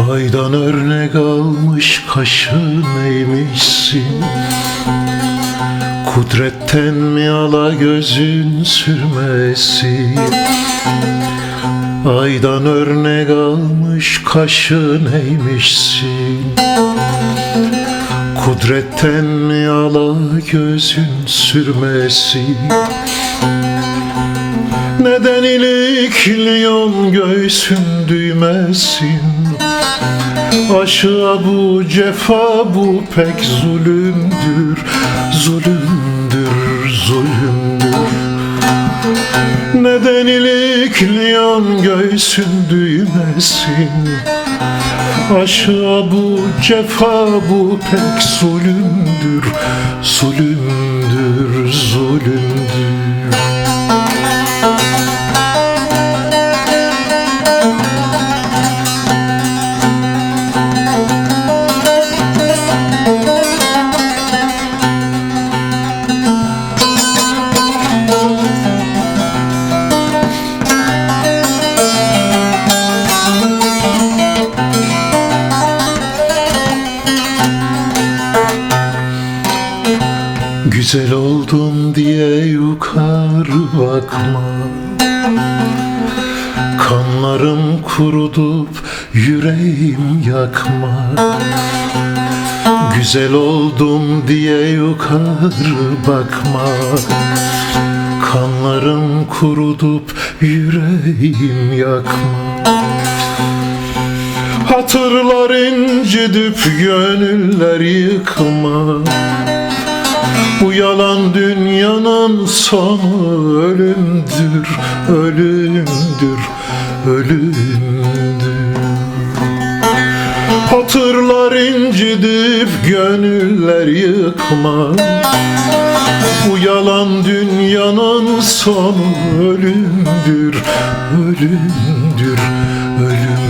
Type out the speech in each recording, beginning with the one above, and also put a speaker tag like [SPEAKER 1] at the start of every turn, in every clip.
[SPEAKER 1] Aydan örnek almış kaşın eğmişsin. Kudretten mi ala gözün sürmesin? Aydan örnek almış kaşın eğmişsin. Kudretten mi ala gözün sürmesin? Neden ilikliyon göğsün düğmesin? Aşığa bu cefa bu pek zulümdür, zulümdür, zulümdür. Neden ilikliyon göğsün düğmesin? Aşığa bu cefa bu pek zulümdür, zulümdür, zulümdür. Güzel oldum diye yukarı bakma. Kanlarım kurudup yüreğim yakma. Güzel oldum diye yukarı bakma. Kanlarım kurudup yüreğim yakma. Hatırlar incidip gönüller yıkma. Bu yalan dünyanın sonu ölümdür, ölümdür, ölümdür. Hatırlar incidip gönüller yıkma. Bu yalan dünyanın sonu ölümdür, ölümdür, ölümdür.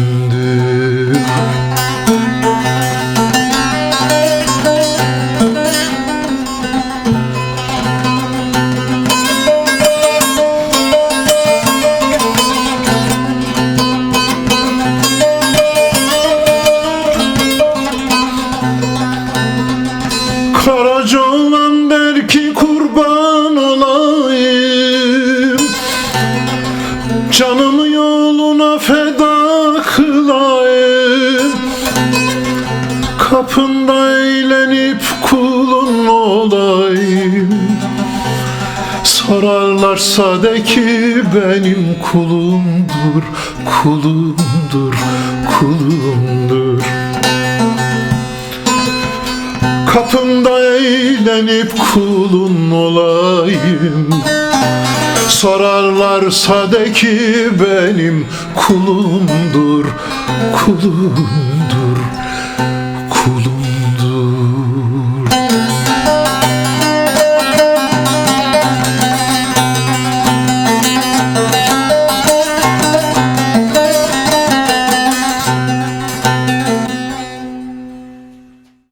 [SPEAKER 1] Karaca olan der ki kurban olayım, canımı yoluna feda kılayım. Kapında eğlenip kulun olayım. Sorarlarsa de ki benim kulumdur, kulumdur, kulumdur. Kapında eğlenip kulun olayım. Sorarlarsa de ki benim kulumdur, kulumdur, kulumdur.